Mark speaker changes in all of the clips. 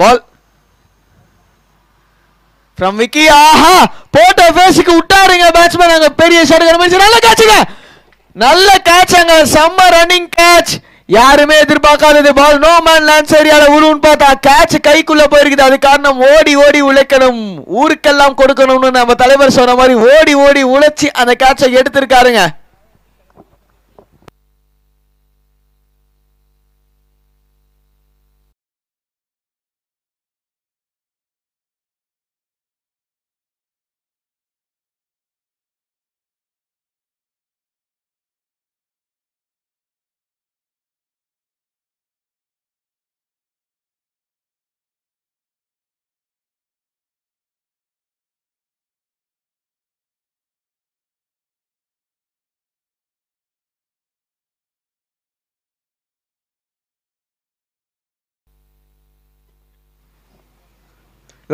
Speaker 1: பால் from Vicky. ஆஹா, போட்ட ஃபேஸ்க்கு விட்டாருங்க batsman. அங்க பெரிய ஷாட் கண்டுபிடிச்சு நல்ல கேட்சுங்க. நல்ல கேட்ச், அங்க செம்ம ரன்னிங் கேட்ச். யாருமே எதிர்பார்க்காதது. பால் நோ மேன் லேண்ட் ஏரியால உருன்னு பார்த்தா கேட்ச் கைக்குள்ள போயிருக்குது. அது காரணம் ஓடி ஓடி உழைக்கணும், ஊருக்கெல்லாம் கொடுக்கணும்னு நம்ம தலைவர் சொன்ன மாதிரி ஓடி ஓடி உழைச்சி அந்த கேட்சை எடுத்திருக்காருங்க.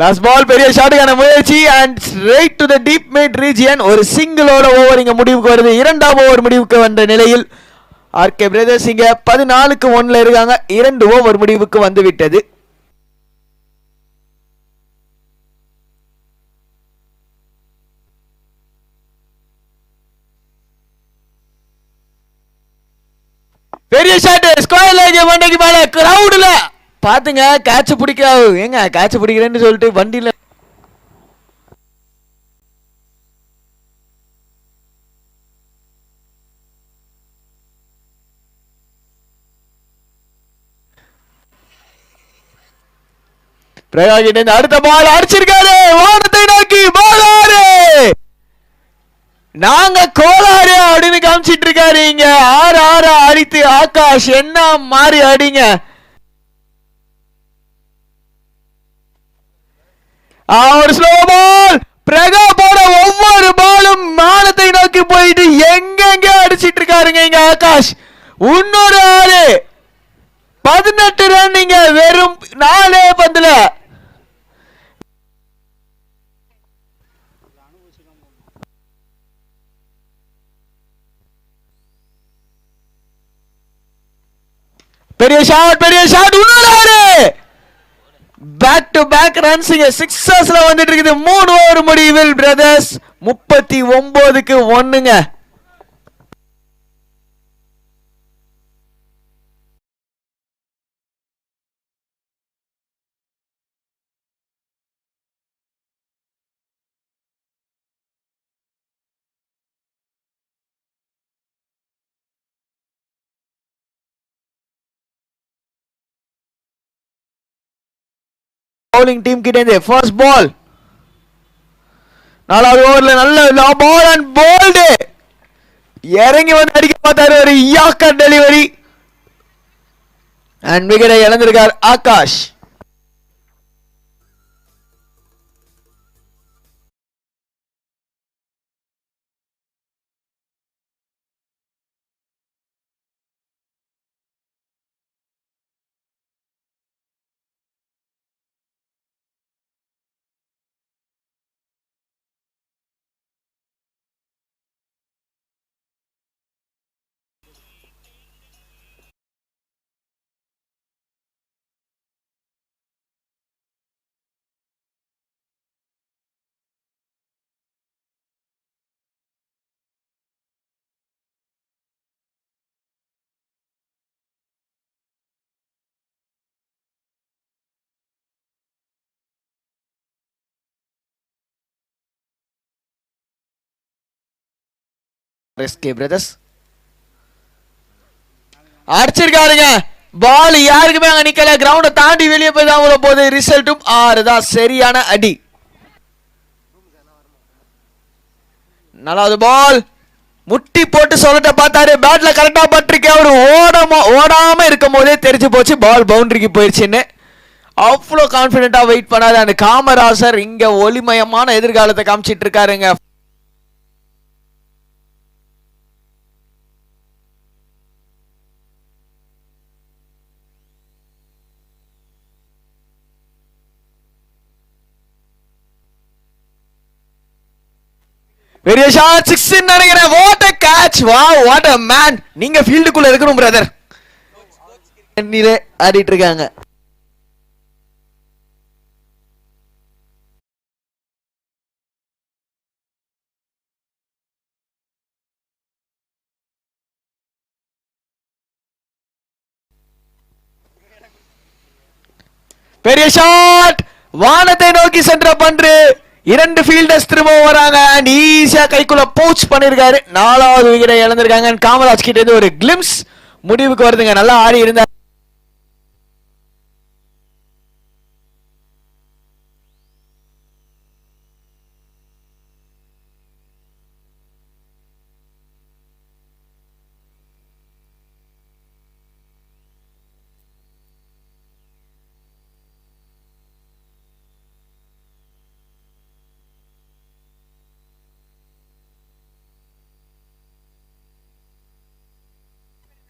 Speaker 1: லாஸ்ட் பால் பெரிய ஷாட்டுக்கான முயற்சி and straight to the deep mid region. ஒரு சிங்கிளோட ஓவர் இங்க முடிவுக்கு வருது. இரண்டாம் ஓவர் முடிவுக்கு வந்த நிலையில் ஆர்கே பிரதர்ஸ் இங்க 14க்கு 1 இருக்காங்க. 2 ஓவர் முடிவுக்கு வந்து விட்டது. பெரிய ஷாட் ஸ்கொயர் லேக் வண்டிக்கு மேல கிரவுட்ல பாத்துங்க. கேட்ச் பிடிக்க ஏங்க கேட்ச் பிடிக்கிறேன்னு சொல்லிட்டு வண்டியில பிரகாஷ் அடுத்த பால் அடிச்சிருக்காரு. வானத்தை நோக்கி பால் ஆறு. நாங்க கோளாறு அப்படின்னு காமிச்சிட்டு இருக்காரு. இங்க 6 அடித்து ஆகாஷ் என்ன மாறி அடிங்க. ஒரு ஸ்லோ பால். பிரகா போட ஒவ்வொரு பாலும் மானத்தை நோக்கி போயிட்டு எங்கெங்க அடிச்சிட்டு இருக்காருங்க இங்க ஆகாஷ். இன்னொரு 6 18 ரன் இங்க வெறும் 4 பந்துல. பெரிய ஷாட் இன்னொரு பேக் டு பேக் ரன்ஸ் இங்க சிக்ஸர்ஸ்ல வந்துட்டு இருக்குது. 3 ஓவர் முடிவில் பிரதர்ஸ் 39க்கு 1ங்க. பவுலிங் டீம் கிட்ட இருந்து ஃபர்ஸ்ட் பால். 4வது ஓவர்ல நல்ல பால் அண்ட் போல்டு. இறங்கி வந்து அடிக்க பார்த்தாரு. ஒரு யாக்கர் டெலிவரி அண்ட் விக்கெட்டை இழந்திருக்கார் ஆகாஷ். பிரதர்ஸ் அடிச்சிருக்காருங்க. பால் யாருக்குமே அங்க நிக்கல. கிரவுண்ட தாண்டி வெளியே போய் தான் உள்ள போகுது. ரிசல்ட்டும் 6 தான். சரியான அடி. 4வது பால் முட்டி போட்டு சொல்லட்ட பார்த்தாரு. பேட்ல கரெக்டா பட்டிருக்கு. அவரு ஓடாம இருக்கும் போதே தெரிஞ்சு போச்சு பால் பவுண்டரிக்கு போயிடுச்சுன்னு. அவ்வளோ கான்பிடென்டா வெயிட் பண்ணாரு அந்த காமராசர். இங்க ஒளிமயமான எதிர்காலத்தை காமிச்சிட்டு இருக்காருங்க. பெரிய ஷாட் 6 நினைக்கிறேன். What a catch. Wow, what a man. நீங்க ஃபீல்டுக்குள்ள இருக்கணும் பிரதர். ஆடிட்டு இருக்காங்க. பெரிய ஷாட், வானத்தை நோக்கி சென்ற பந்து. இரண்டு ஃபீல்டர்ஸ் திரும்ப வராங்க அண்ட் ஈஸியா கைக்குள்ள போச் பண்ணிருக்காரு. 4வது விக்கெட்டை இழந்திருக்காங்க. காமராஜ் கிட்ட இருந்து ஒரு கிளிம்ஸ் முடிவுக்கு வருதுங்க. நல்லா ஆடி இருந்தார்.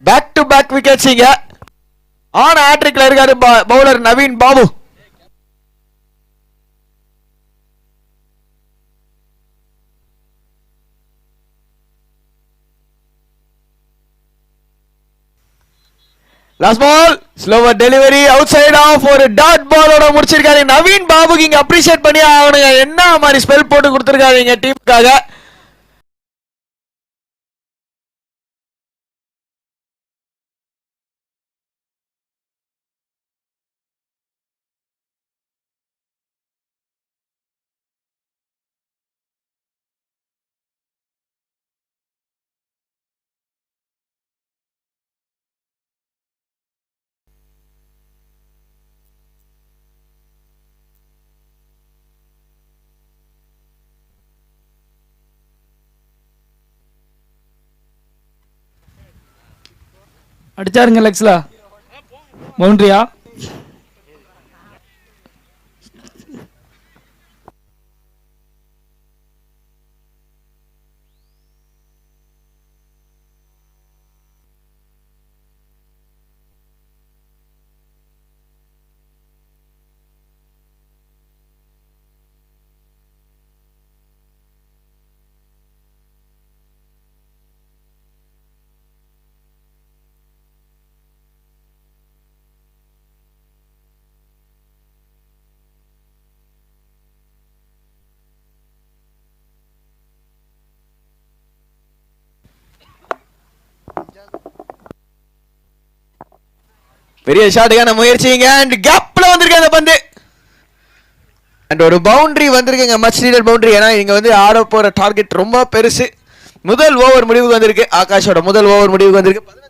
Speaker 1: பேக் டு பேக் விக்கெட்ஸ் இங்க. ஆன் ஹேட்ரிக்ல இருக்காரு bowler Naveen Babu. Last ball, slower delivery, outside off, ஒரு டாட் பாலோட முடிச்சிருக்காரு. நவீன் பாபுக்கு இங்க அப்ரிஷியேட் பண்ணி ஆகணுங்க. என்ன மாதிரி ஸ்பெல் போட்டு கொடுத்திருக்காரு டீமுக்காக.
Speaker 2: அடிச்சாருங்க லெக்ஸ்ல பவுண்டரியா.
Speaker 1: பெரிய ஷாட்டுக்கான முயற்சிங்க அண்ட் கேப்ல வந்திருக்கு அந்த பந்து அண்ட் ஒரு பவுண்டரி வந்திருக்குங்க. Much needed boundary. ஏன்னா இங்க வந்து ஆட போற டார்கெட் ரொம்ப பெருசு. முதல் ஓவர் முடிவுக்கு வந்திருக்கு. ஆகாஷோட முதல் ஓவர் முடிவுக்கு வந்திருக்கு.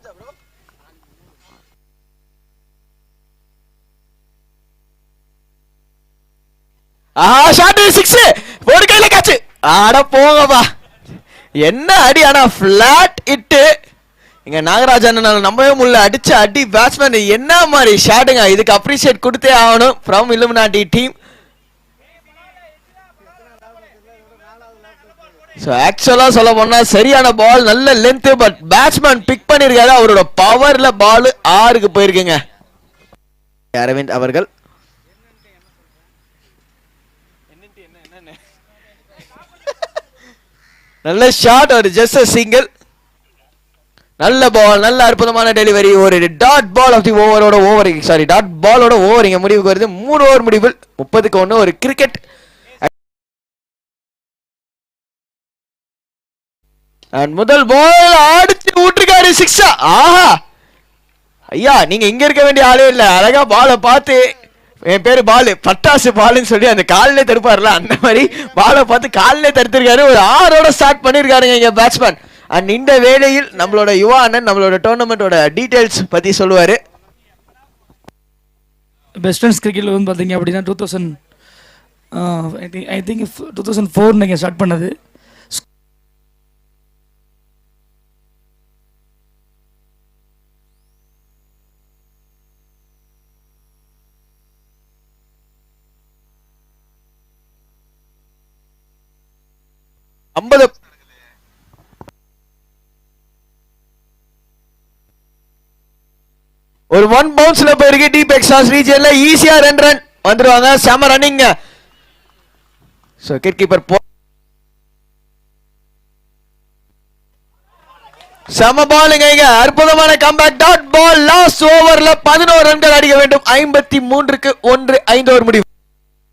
Speaker 1: ஷாட் 6, ஒரு கையில காச்சு. ஆட போங்கப்பா, என்ன அடி. ஆனா பிளாட் இட்டு இங்க நாகராஜன் நம்பவே முடியல. அடிச்ச அடி பேட்ஸ்மேன் என்ன மாதிரி ஷாட்டுங்க. இதுக்கு அப்ரிஷியேட் கொடுத்தே ஆகணும் ஃப்ரம் இல்லுமினாட்டி டீம். ஆக்சுவலா சொல்ல போனா சரியான பால், நல்ல லென்த், பட் பேட்ஸ்மேன் பிக் பண்ணிருக்காரு. அவரோட பவர்ல பால் 6க்கு போயிருக்குங்க. அரவிந்த் அவர்கள் நல்ல ஷாட், ஒரு ஜஸ்ட் சிங்கிள். நல்ல பால், நல்ல அற்புதமான டெலிவரி. ஒரு டாட் பால் ஆஃப் தி ஓவரோட ஓவர், சாரி டாட் பாலோட ஓவர் இங்க முடிவுக்கு வருது. 3 ஓவர் முடிவில் 30க்கு 1 ஒரு கிரிக்கெட். முதல் பால் அடிச்சு விட்டுருக்காரு 6. ஆஹா ஐயா, நீங்க இங்க இருக்க வேண்டிய ஆளே இல்ல. அழகா பாலை பார்த்து, என் பேரு பாலு, பட்டாசு பாலுன்னு சொல்லி அந்த காலிலே தடுப்பாருல, அந்த மாதிரி பாலை பார்த்து காலிலே தடுத்திருக்காரு. ஒரு 6ஓட ஸ்டார்ட் பண்ணிருக்காருங்க இங்க பேட்ஸ்மேன். அண்ட் இந்த வேளையில் நம்மளோட யுவா அண்ணன் நம்மளோட டோர்னமெண்டோட டீடைல்ஸ் பத்தி சொல்லுவாரு.
Speaker 2: வெஸ்டர்ன்ஸ் கிரிக்கெட்ல வந்து பார்த்தீங்க அப்படின்னா 2004 நீங்கள் ஸ்டார்ட் பண்ணது.
Speaker 1: ஒரு 1 பவுன்ஸ்ல போயிருக்கு. டீப் எக்ஸாஸ் ரீஜன்ல ஈஸியா 2 ரன் வந்துருவாங்க. செம ரன்னிங். சோ விக்கெட் கீப்பர் செம பாலுங்க. இங்க அற்புதமான கம்பேக். Dot ball. லாஸ்ட் ஓவர்ல 11 ரன்கள் அடிக்க வேண்டும். 53க்கு 1 5 ஓவர் முடிவு.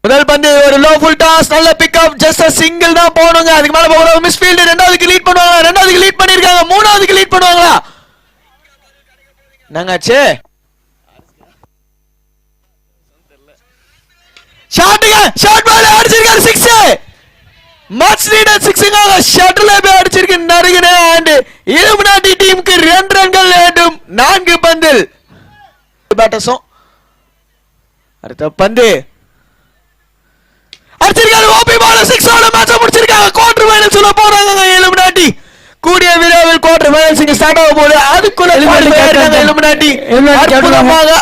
Speaker 1: முதல் பந்து ஒரு லோ ஃபுல் டாஸ், நல்ல பிக்அப், ஜஸ்ட் சிங்கிள் தான் போணுங்க. அதுக்கு மேல போற மிஸ் ஃபீல்ட். ரெண்டாவதுக்கு லீட் பண்ணுவாங்க. ரெண்டாவதுக்கு லீட் பண்ணிருக்காங்க. மூணாவதுக்கு லீட் பண்ணுவாங்களா? நாங்காச்சு ஷாட்டுங்க ஷாட் பால் அடிச்சிருக்காரு 6 மச் நீடட் 6ங்க ஷட்டில் போய் அடிச்சிருக்கு நறுகினே அண்ட் இலுமினாட்டி டீமுக்கு 2 ரன்கள் வேண்டும் 4 பந்தில் பேட்டர்ஸும் அடுத்த பந்து அடிச்சிருக்காரு ஓபி பால் 6 ஓட மேட்ச் முடிச்சிருக்காங்க குவார்டர் ஃபைனல்ஸ் உள்ள போறாங்க இலுமினாட்டி கூடிய விரைவில் குவார்டர் ஃபைனல்ஸ் இங்க ஸ்டார்ட் ஆக போகுது அதுக்குள்ள இலுமினாட்டி
Speaker 2: இலுமினாட்டி
Speaker 1: அற்புதமாக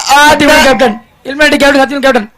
Speaker 2: கேப்டன் இலுமினாட்டி கேப்டன் கேப்டன்